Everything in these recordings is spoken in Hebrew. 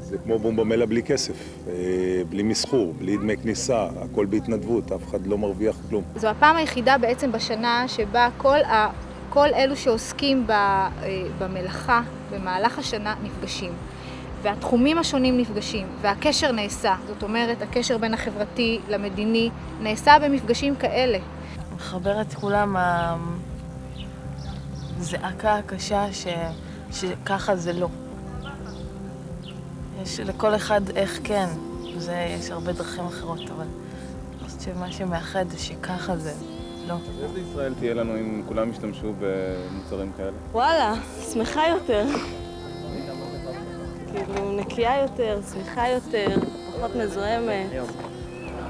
זה כמו בומבמלה בלי כסף, בלי מסחור, בלי דמי כניסה, הכל בהתנדבות, אף אחד לא מרוויח כלום. זו הפעם היחידה בעצם בשנה שבה כל אלו שעוסקים במלאכה במהלך השנה נפגשים. והתחומים השונים נפגשים, והקשר נעשה. זאת אומרת, הקשר בין החברתי למדיני נעשה במפגשים כאלה. מחבר את כולם הזעקה הקשה שככה זה לא. יש לכל אחד איך כן, יש הרבה דרכים אחרות, אבל אני חושבת שמה שמאחד זה שככה זה לא. איזה ישראל תהיה לנו אם כולם ישתמשו במוצרים כאלה? וואלה, שמחה יותר. כאילו נקייה יותר, שמחה יותר, פחות מזוהמת.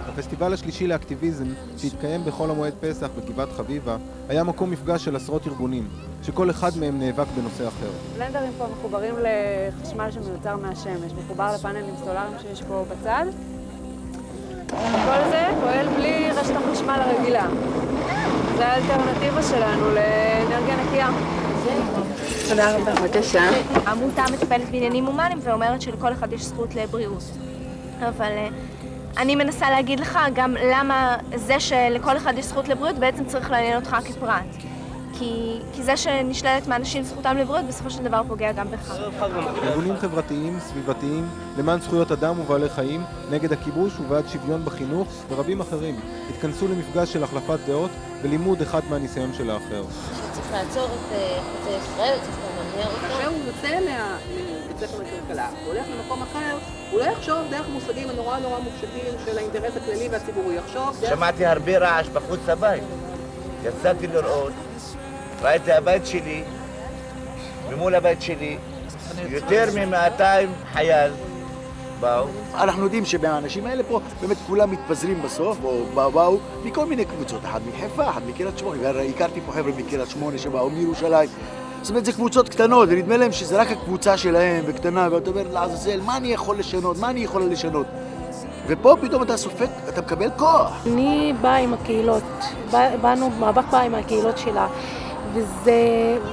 הפסטיבל השלישי לאקטיביזם, שהתקיים בחול המועד פסח בגבעת חביבה, היה מקום מפגש של עשרות ארגונים, שכל אחד מהם נאבק בנושא אחר. בלנדרים פה מחוברים לחשמל שמיוצר מהשמש, מחובר לפאנלים סולאריים שיש פה בצד. כל זה פועל בלי רשת החשמל הרגילה. זה האלטרנטיבה שלנו לאנרגיה נקייה. תודה רבה. בבקשה. העמותה מטפלת בעניינים הומניים ואומרת שלכל אחד יש זכות לבריאות. אבל אני מנסה להגיד לך גם למה זה שלכל אחד יש זכות לבריאות בעצם צריך לעניין אותך כפרט. כי זה שנשללת מאנשים זכותם לבריאות בסופו של דבר פוגע גם בך. ארגונים חברתיים, סביבתיים, למען זכויות אדם ובעלי חיים, נגד הכיבוש ובעד שוויון בחינוך ורבים אחרים התכנסו למפגש של החלפת דעות ולימוד אחד מהניסיון של האחר. צריך לעצור את חוצה ישראל, צריך למנהר אותו. כשהוא יוצא מבית ספר לכלכלה, הוא הולך למקום אחר, הוא לא יחשוב דרך מושגים הנורא מופשטים של האינטרס הכללי והציבורי, יחשוב דרך... שמעתי הרבה רעש בחוץ הבית. יצאתי לראות, ראיתי הבית שלי, ממול הבית שלי, יותר מ-200 חייל באו. אנחנו יודעים שבאנשים האלה פה באמת כולם מתפזרים בסוף, או באו מכל מיני קבוצות, אחד מחיפה, אחד מקריית שמונה, והכרתי פה חבר'ה מקריית שמונה שבאו מירושלים. זאת אומרת, זה קבוצות קטנות, ונדמה להם שזה רק הקבוצה שלהם, וקטנה, ואתה אומר לעזאזל, מה אני יכול לשנות, מה אני יכולה לשנות? ופה פתאום אתה סופק, אתה מקבל כוח. אני באה עם הקהילות, באנו, מאבק באה עם הקהילות שלה.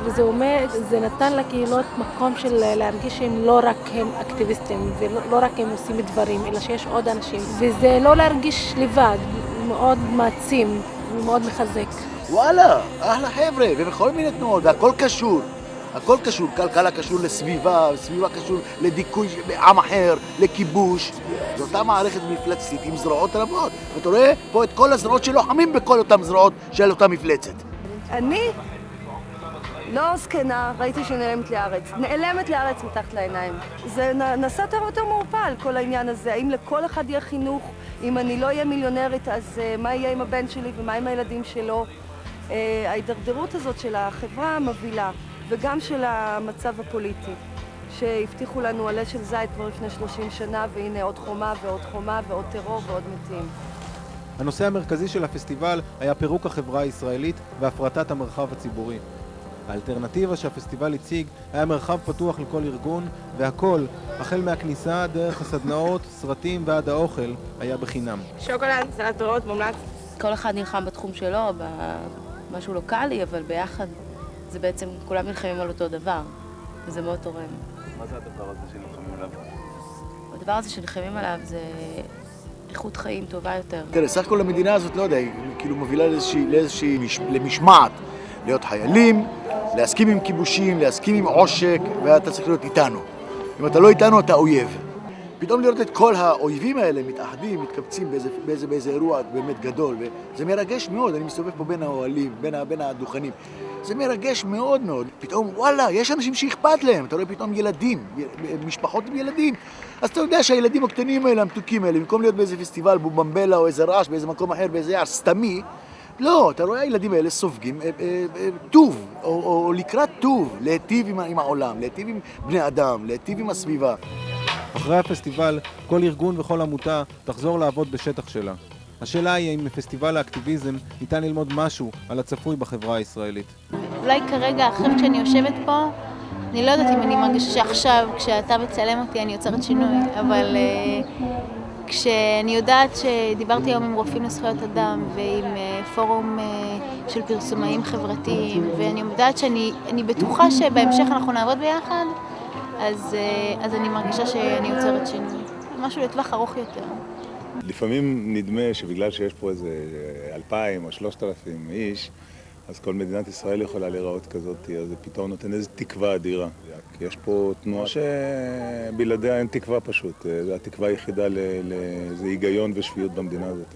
וזה אומר, זה נתן לקהילות מקום של להרגיש שהם לא רק הם אקטיביסטים ולא רק הם עושים דברים, אלא שיש עוד אנשים. וזה לא להרגיש לבד, מאוד מעצים ומאוד מחזק. וואלה, אחלה חבר'ה, ובכל מיני תנועות, והכל קשור. הכל קשור, כלכלה קשור לסביבה, סביבה קשור לדיכוי בעם אחר, לכיבוש. זו אותה מערכת מפלצתית עם זרועות רבות. ואתה רואה פה את כל הזרועות שלוחמים בכל אותם זרועות של אותה מפלצת. אני לא זקנה, ראיתי שהיא נעלמת לארץ מתחת לעיניים. זה נעשה יותר מעורפל, כל העניין הזה. האם לכל אחד יהיה חינוך? אם אני לא אהיה מיליונרית, אז מה יהיה עם הבן שלי ומה עם הילדים שלו? ההידרדרות הזאת של החברה המובילה וגם של המצב הפוליטי, שהבטיחו לנו עלה של זית כבר לפני 30 שנה, והנה עוד חומה ועוד חומה ועוד טרור ועוד מתים. הנושא המרכזי של הפסטיבל היה פירוק החברה הישראלית והפרטת המרחב הציבורי. האלטרנטיבה שהפסטיבל הציג היה מרחב פתוח לכל ארגון, והכל, החל מהכניסה, דרך הסדנאות, סרטים ועד האוכל, היה בחינם. שוקולד, סלט פירות, מומלץ. כל אחד נלחם בתחום שלו, במשהו לוקאלי, אבל ביחד זה בעצם כולם נלחמים על אותו דבר, וזה מאוד תורם. מה זה הדבר הזה שנלחמים עליו? הדבר הזה שנלחמים עליו זה איכות חיים טובה יותר. תראה, סך הכל המדינה הזאת, לא יודע, היא כאילו מובילה למשמעת, להיות חיילים, להסכים עם כיבושים, להסכים עם עושק, ואתה צריך להיות איתנו. אם אתה לא איתנו, אתה אויב. פתאום לראות את כל האויבים האלה מתאחדים, מתקבצים באיזה אירוע באמת גדול, וזה מרגש מאוד. אני מסתובב פה בין האוהלים, בין הדוכנים. זה מרגש מאוד מאוד. פתאום, וואלה, יש אנשים שאכפת להם. אתה רואה פתאום ילדים, משפחות עם ילדים. אז אתה יודע שהילדים הקטנים האלה, המתוקים האלה, במקום להיות באיזה פסטיבל, בובמבלה או איזה רעש, באיזה מקום אחר, באיזה יער סתמי, לא, אתה רואה הילדים האלה סופגים טוב, או לקראת טוב, להיטיב עם העולם, להיטיב עם בני אדם, להיטיב עם הסביבה. אחרי הפסטיבל, כל ארגון וכל עמותה תחזור לעבוד בשטח שלה. השאלה היא אם בפסטיבל האקטיביזם ניתן ללמוד משהו על הצפוי בחברה הישראלית. אולי כרגע, אחרי שאני יושבת פה, אני לא יודעת אם אני מרגישה שעכשיו, כשאתה מצלם אותי, אני יוצרת שינוי, אבל כשאני יודעת שדיברתי היום עם רופאים לזכויות אדם ועם פורום של פרסומאים חברתיים, ואני יודעת שאני בטוחה שבהמשך אנחנו נעבוד ביחד, אז אני מרגישה שאני יוצרת שינוי. משהו לטווח ארוך יותר. לפעמים נדמה שבגלל שיש פה איזה 2,000 או 3,000 איש, אז כל מדינת ישראל יכולה להיראות כזאת, אז זה פתאום נותן איזו תקווה אדירה. יש פה תנועה שבלעדיה אין תקווה פשוט. זו התקווה היחידה לאיזה היגיון ושפיות במדינה הזאת.